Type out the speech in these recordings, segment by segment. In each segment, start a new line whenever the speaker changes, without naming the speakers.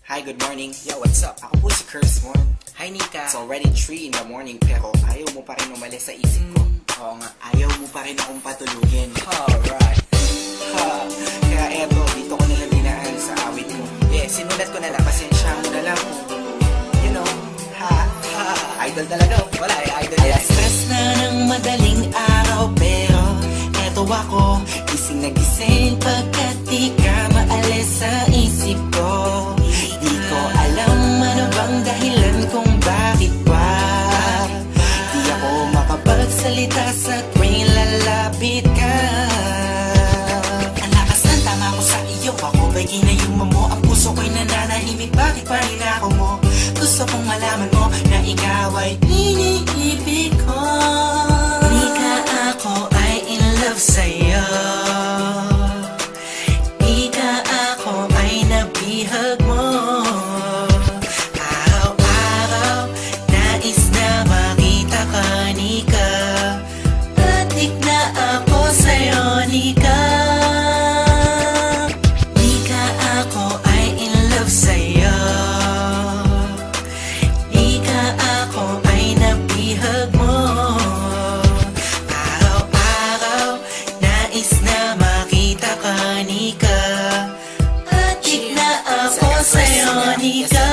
Hi, good morning. Yo, what's up? Ako po si Kursmon. Hi, Nika. It's already 3 in the morning pero ayaw mo pa rin umalis sa isip ko. Oo nga, ayaw mo pa rin akong patulugin. Alright. Kaya eto, dito ko nalang dinaan sa awit ko. Sinulat ko na lang. Pasensya mo na lang. You know, idol talaga. Wala idol yan.
Alas-stress na ng madaling araw pero eto ako, gising na gising pagkat di ka maalis sa isip ko. Di ko alam ano bang dahilan kung bakit ba di ako makapagsalita sa tuwing lalapit ka. Ang lakas ng tama ko sa iyo, ako ba'y ginayuma mo? Ang puso ko'y nananahimik, bakit pa rin ako mo? Gusto kong malaman mo na ikaw ay iniibig ko. Di ka ako ay in love sa'yo. Di ka ako ay nabihag mo. Araw-araw nais na makita ka, Nika. Adik na ako sa'yo, Nika. Di ka ako ay in love sa'yo. Di ka ako ay nabihag mo. Araw-araw nais na makita ka, Nika. Adik na ako sa'yo, Nika.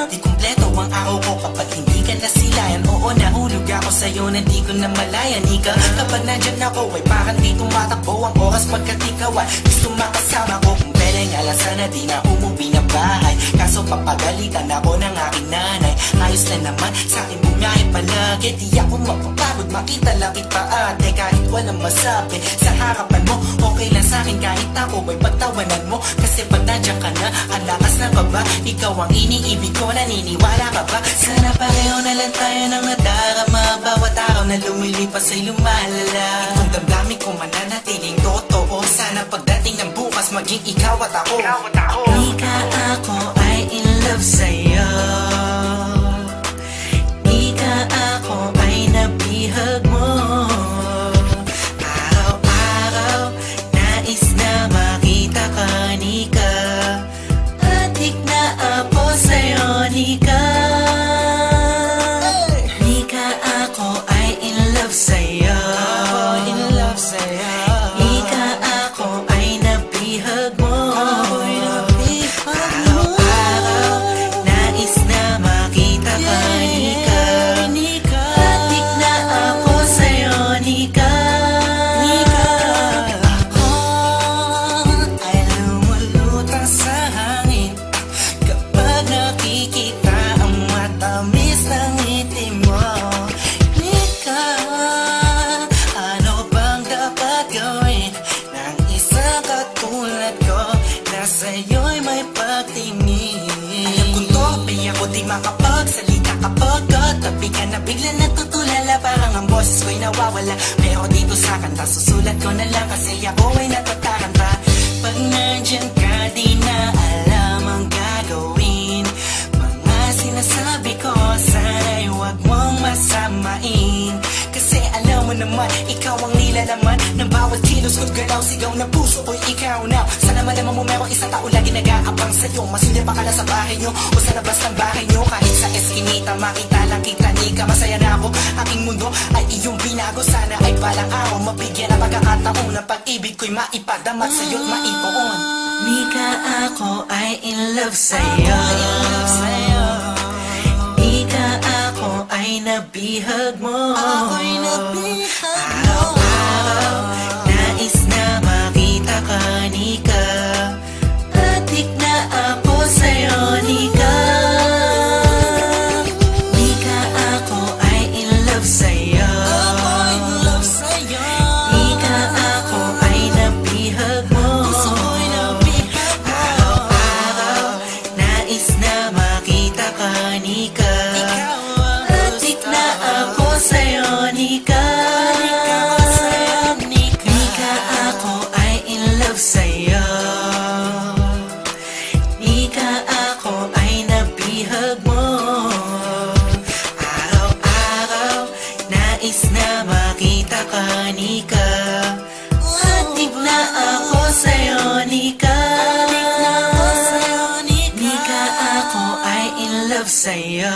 Di kumpleto ang araw ko kapag hindi ka nasilayan. Oo, nahulog ako sa'yo na di ko na malaya, Nika. Kapag nandyan ako ay parang di tumatakbo ang oras pagkat ikaw ay gusto makasama ko. Kung beleng alasan na di na umuwi ng bahay, kaso papagalitan ako ng aking nanay. Ayos na naman sa'kin bumiyahe palagi, di ako mapapagod makita langit pa ate. Kahit walang masabi sa harapan mo, okay lang sa'kin kahit ako ay pagtawanan mo. Kasi pag nandiyan ka na, ang lakas ng baba, ikaw ang iniibig ko, naniniwala ka ba? Sana pareho na lang tayo ng nadarama, bawat araw na lumilipas ay lumalala. Itong damdamin ko mananatiling totoo, sana pagdating ng bukas maging ikaw at ako. Di ka ako ay in love sa'yo. Di ka ako ay nabihag mo. Araw-araw nais na makita ka, Nika. Adik na ako sa'yo, Nika. Di ka ako ay in love sa'yo. Di ka ako ay nabihag mo. Araw-araw nais na makita ka, Nika. Adik na ako sa'yo, Nika. Ako ay lumulutang sa hangin kapag nakikita ang matamis ng ngiti mo. Nika, ano bang dapat gawin ng isang katulad ko na sa'yo'y may pagtingin? Alam ko to, di ako di makapagsalita kapag katabi ka na bigla natutulala, parang ang boses ko'y nawawala. Pero dito sa kanta susulat ko na lang kasi ako ay natataranta. Pag nandyan ka di na alam ang gagawin. Mga sinasabi ko sana'y huwag mong masamain. Kasi alam mo naman, ikaw ang nilalaman ng bawat kilos ko't galaw, sigaw ng puso ko'y ikaw na. Sana malaman mo merong isang tao lagi nag-aabang sa'yo. Masulya pa ka na sa bahay nyo o sa labas ng bahay nyo. Kahit sa eskinita, makita lang kita, Nika. Masaya na ako, aking mundo ay iyong binago. Sana ay balang araw mabigyan ng pagkakataon ng pag-ibig ko'y maipadamat sa'yo't maipoon. Nika, ako ay in love sa'yo. Ika ako ay nabihag mo. Araw-araw nais na makita ka, Nika. Adik na ako sa'yo, Nika. Nika, ako ay in love sa'yo. Ika ako ay nabihag mo. Araw-araw nais na makita ka, Nika. Adik na ako sa'yo, Nika. Nika, ako ay in love sa'yo. sa'yo.